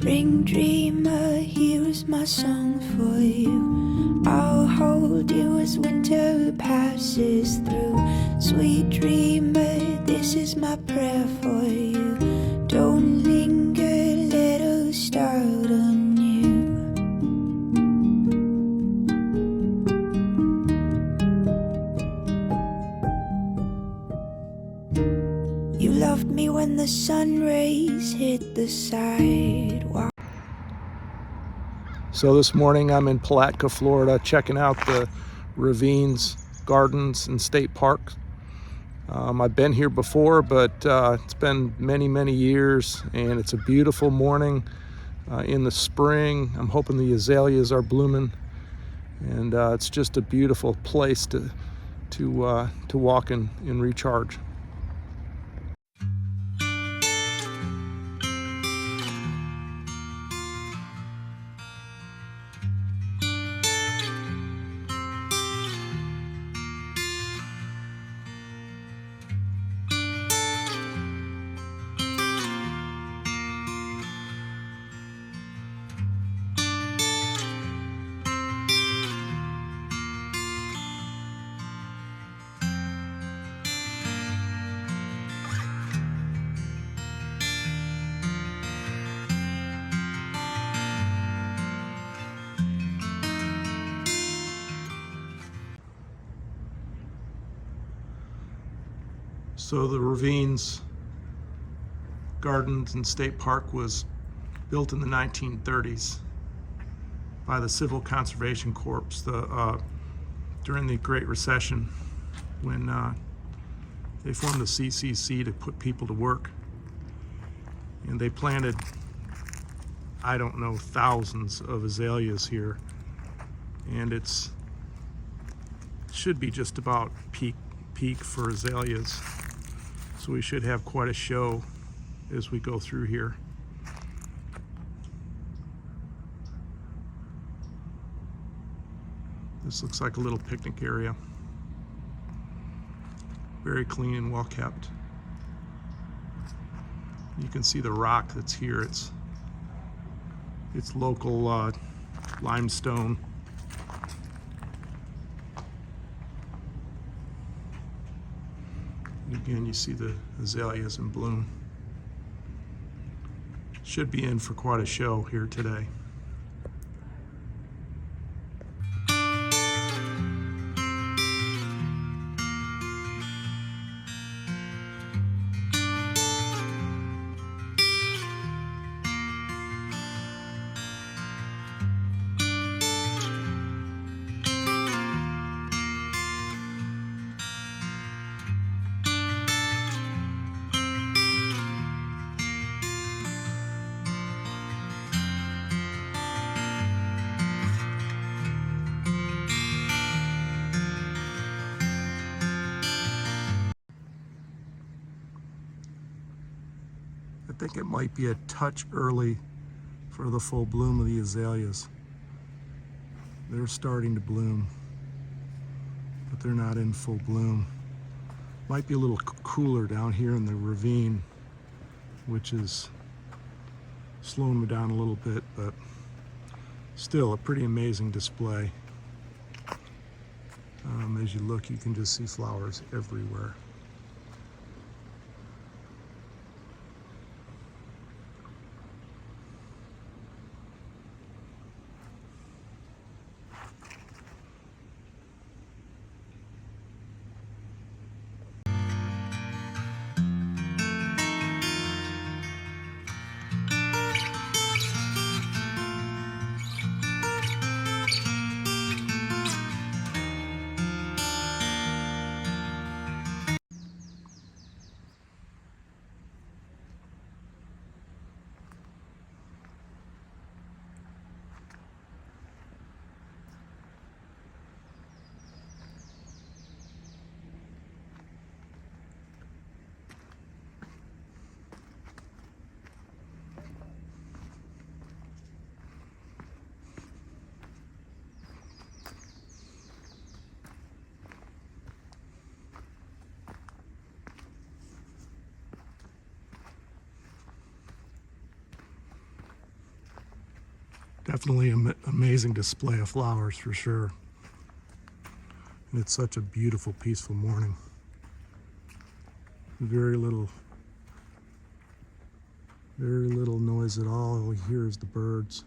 Spring dreamer, here's my song for you. I'll hold you as winter passes through. Sweet dreamer, this is my prayer for you. Don't linger, let us start anew. You loved me when the sun rays hit the sidewalk. So this morning I'm in Palatka, Florida, checking out the Ravines Gardens and State Park. I've been here before, but it's been many years, and it's a beautiful morning in the spring. I'm hoping the azaleas are blooming, and it's just a beautiful place to walk and recharge. So the Ravines Gardens and State Park was built in the 1930s by the Civil Conservation Corps during the Great Recession, when they formed the CCC to put people to work. And they planted, I don't know, thousands of azaleas here. And it should be just about peak for azaleas. So we should have quite a show as we go through here. This looks like a little picnic area. Very clean and well kept. You can see the rock that's here. It's local limestone. Again, you see the azaleas in bloom. Should be in for quite a show here today. I think it might be a touch early for the full bloom of the azaleas. They're starting to bloom, but they're not in full bloom. Might be a little cooler down here in the ravine, which is slowing me down a little bit, but still a pretty amazing display. As you look, you can just see flowers everywhere. Definitely an amazing display of flowers for sure. And it's such a beautiful, peaceful morning. Very little noise at all. All you hear is the birds.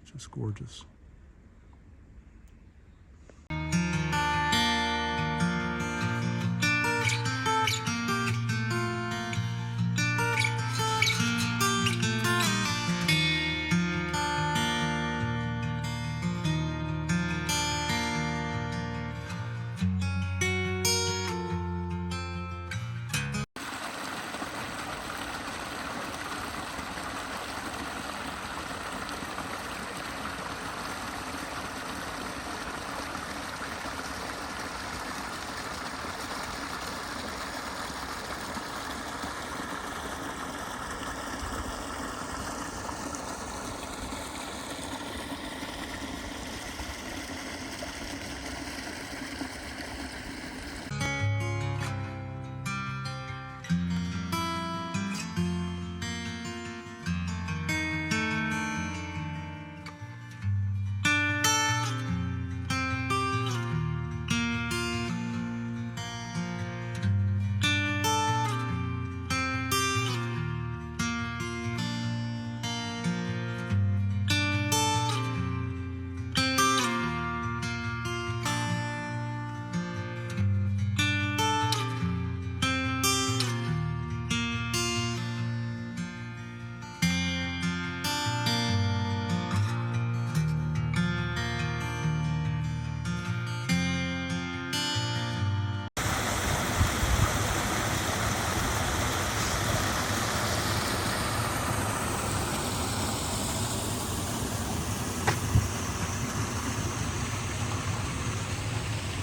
Just gorgeous.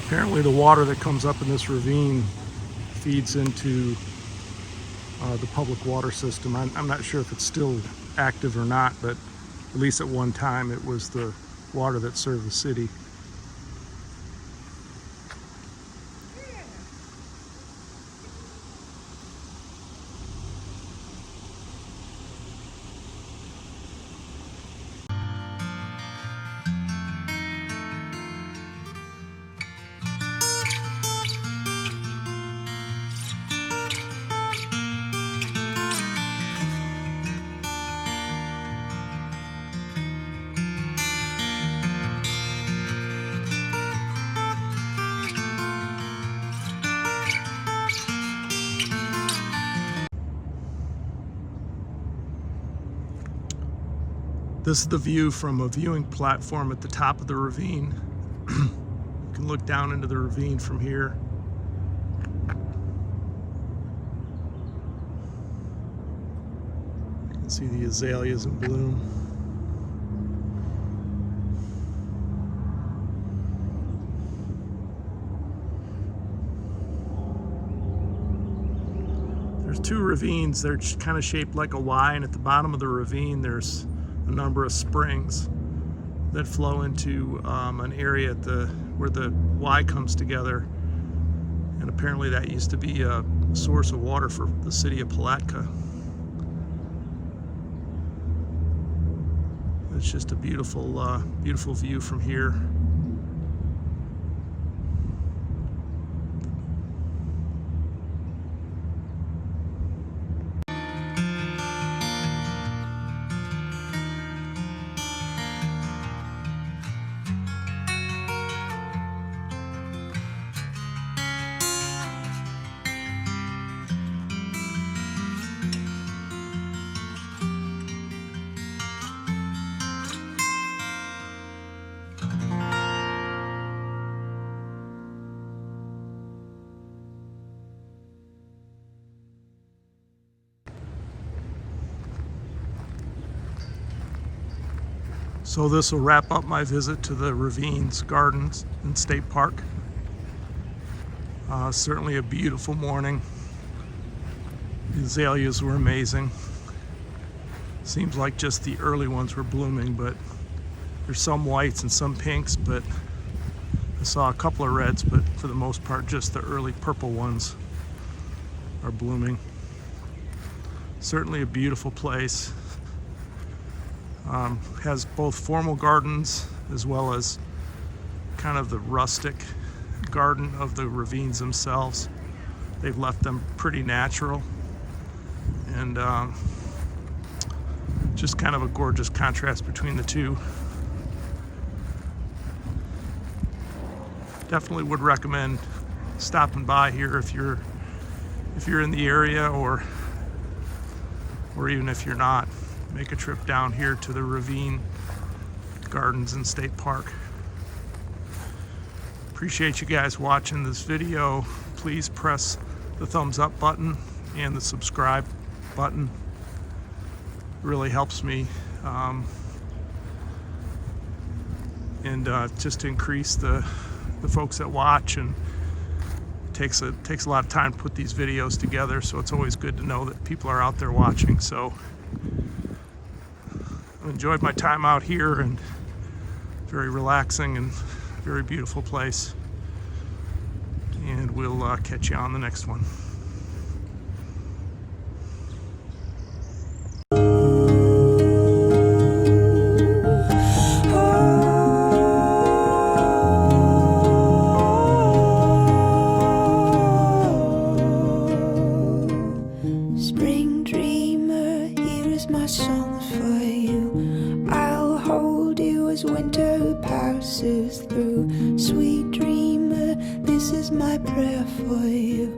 Apparently the water that comes up in this ravine feeds into the public water system. I'm not sure if it's still active or not, but at least at one time it was the water that served the city. This is the view from a viewing platform at the top of the ravine. You can look down into the ravine from here. You can see the azaleas in bloom. There's two ravines. They're kind of shaped like a Y, and at the bottom of the ravine there's a number of springs that flow into an area at where the Y comes together, and apparently that used to be a source of water for the city of Palatka. It's just a beautiful, beautiful view from here. So this will wrap up my visit to the Ravine Gardens State Park. Certainly a beautiful morning. The azaleas were amazing. Seems like just the early ones were blooming, but there's some whites and some pinks, but I saw a couple of reds, but for the most part just the early purple ones are blooming. Certainly a beautiful place. Has both formal gardens as well as kind of the rustic garden of the ravines themselves. They've left them pretty natural, and just kind of a gorgeous contrast between the two. Definitely would recommend stopping by here if you're in the area, or even if you're not. Make a trip down here to the Ravine Gardens and State Park. Appreciate you guys watching this video. Please press the thumbs up button and the subscribe button. It really helps me, and just to increase the folks that watch, and it takes a lot of time to put these videos together, so it's always good to know that people are out there watching. So I enjoyed my time out here, and very relaxing and very beautiful place. And we'll catch you on the next one. Spring dreamer, here is my song for you. I'll hold you as winter passes through. Sweet dreamer, this is my prayer for you.